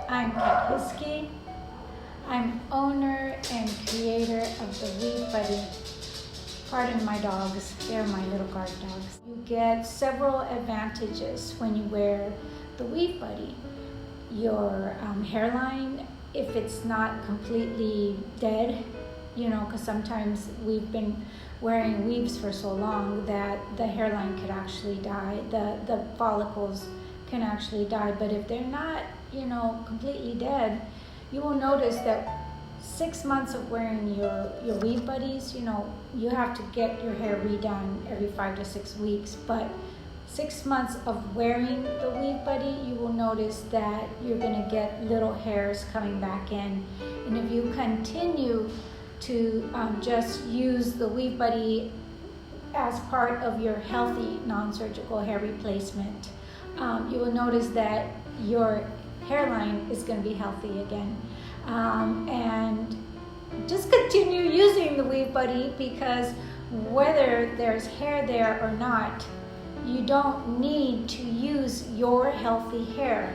I'm Kat Hiskey. I'm owner and creator of the Weave Buddy. Pardon my dogs, they're my little guard dogs. You get several advantages when you wear the Weave Buddy. Your hairline, if it's not completely dead, because sometimes we've been wearing weaves for so long that the hairline could actually die, the follicles can actually die. But if they're not, completely dead, you will notice that 6 months of wearing your Weave Buddies, you have to get your hair redone every 5 to 6 weeks. But 6 months of wearing the Weave Buddy, you will notice that you're going to get little hairs coming back in. And if you continue to just use the Weave Buddy as part of your healthy non-surgical hair replacement, you will notice that your hairline is going to be healthy again. And just continue using the Weave Buddy, because whether there's hair there or not, you don't need to use your healthy hair.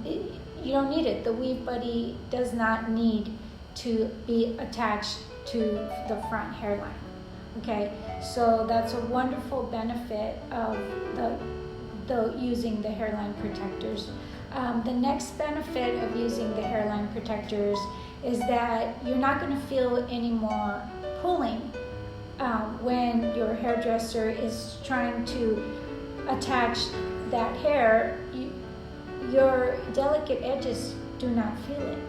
You don't need it. The Weave Buddy does not need to be attached to the front hairline. Okay, so that's a wonderful benefit of the using the hairline protectors. The next benefit of using the hairline protectors is that you're not going to feel any more pulling when your hairdresser is trying to attach that hair. Your delicate edges do not feel it.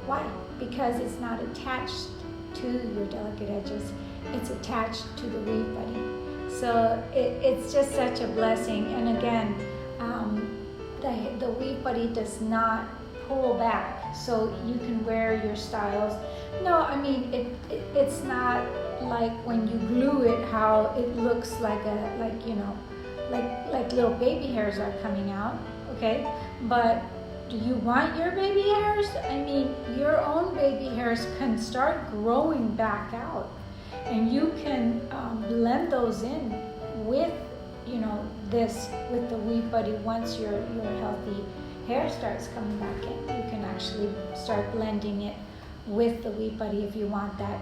Why? Because it's not attached to your delicate edges. It's attached to the Weave Buddy. So it's just such a blessing. And again, the Weave Buddy does not pull back, so you can wear your styles. No, I mean it's not like when you glue it, how it looks like like little baby hairs are coming out. Okay, but do you want your baby hairs? I mean, your own baby hairs can start growing back out, and you can blend those in with with the Weave Buddy. Once your healthy hair starts coming back in, you can actually start blending it with the Weave Buddy if you want that,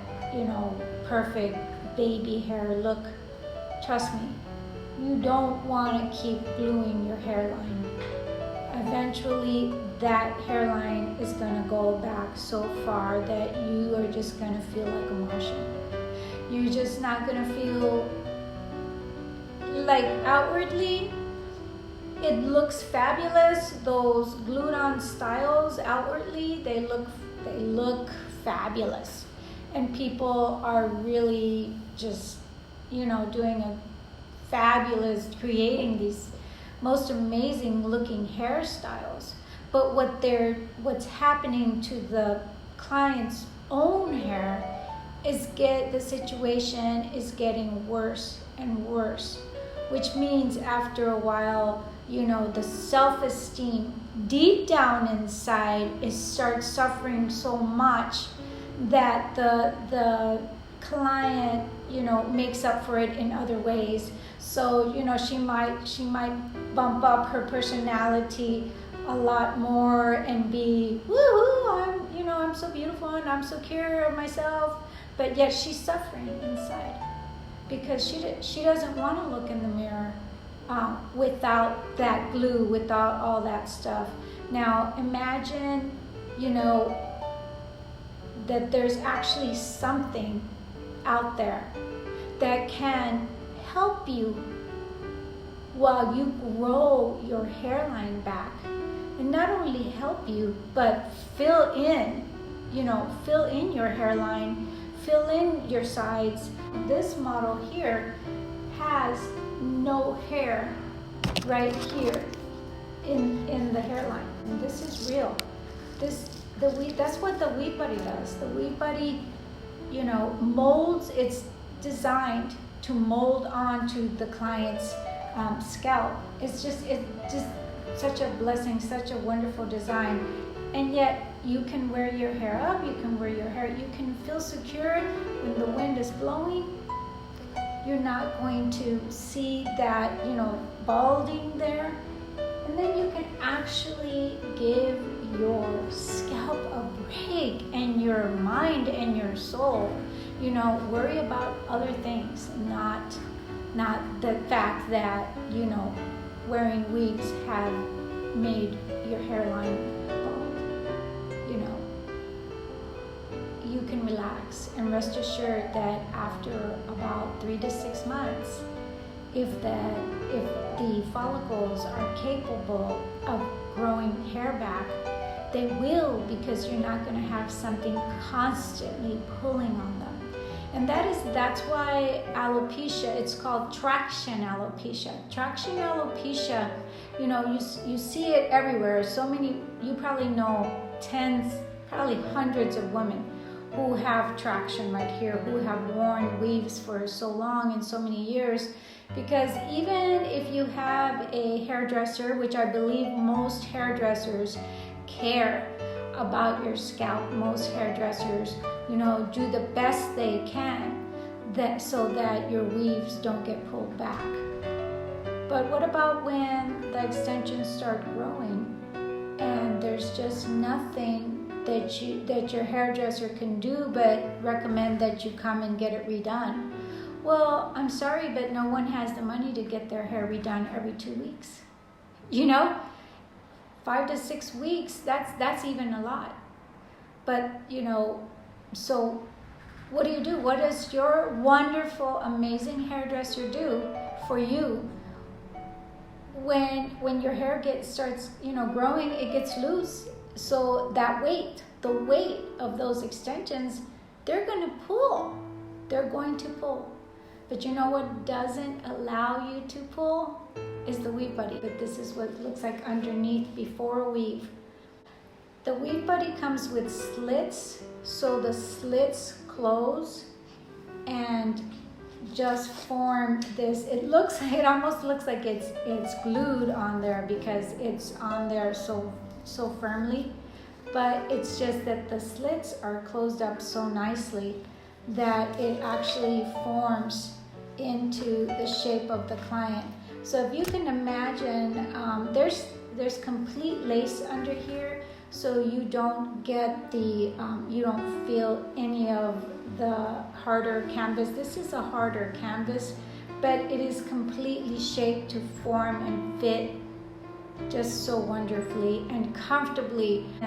perfect baby hair look. Trust me, you don't want to keep gluing your hairline. Eventually, that hairline is going to go back so far that you are just going to feel like a Martian. You're just not going to feel like outwardly it looks fabulous. Those glued on styles outwardly, they look fabulous, and people are really just doing a fabulous, creating these most amazing looking hairstyles. But what's happening to the client's own hair is the situation is getting worse and worse, which means after a while, the self-esteem deep down inside starts suffering so much that the client, makes up for it in other ways. So, she might bump up her personality a lot more and be, woohoo, I'm so beautiful and I'm so secure of myself, but yet she's suffering inside because she doesn't want to look in the mirror without that glue, without all that stuff. Now imagine, that there's actually something out there that can help you while you grow your hairline back, and not only help you, but fill in your hairline, fill in your sides. This model here has no hair right here in the hairline, and this is real. That's what the Weave Buddy does. The Weave Buddy, molds. It's designed to mold onto the client's scalp. It's just such a blessing, such a wonderful design. And yet you can wear your hair up, you can feel secure when the wind is blowing. You're not going to see that, balding there. And then you can actually give soul, worry about other things, not the fact that, wearing wigs have made your hairline bald. You can relax and rest assured that after about 3 to 6 months, if the follicles are capable of growing hair back, they will, because you're not going to have something constantly pulling on them. And that's why alopecia, it's called traction alopecia. Traction alopecia, you see it everywhere. So many, you probably know tens, probably hundreds of women who have traction right here, who have worn weaves for so long and so many years. Because even if you have a hairdresser, which I believe most hairdressers care about your scalp, most hairdressers, do the best they can so that your weaves don't get pulled back. But what about when the extensions start growing and there's just nothing that your hairdresser can do but recommend that you come and get it redone? Well, I'm sorry, but no one has the money to get their hair redone every 2 weeks. 5 to 6 weeks, that's even a lot. But, so what do you do? What does your wonderful, amazing hairdresser do for you when your hair starts growing? It gets loose. So that the weight of those extensions, they're going to pull. They're going to pull. But you know what doesn't allow you to pull? Is the weave buddy. But this is what it looks like underneath before a weave. The weave buddy comes with slits, so the slits close and just form this. It almost looks like it's glued on there because it's on there so firmly. But it's just that the slits are closed up so nicely that it actually forms into the shape of the client. So if you can imagine, there's complete lace under here, so you don't get you don't feel any of the harder canvas. This is a harder canvas, but it is completely shaped to form and fit just so wonderfully and comfortably. And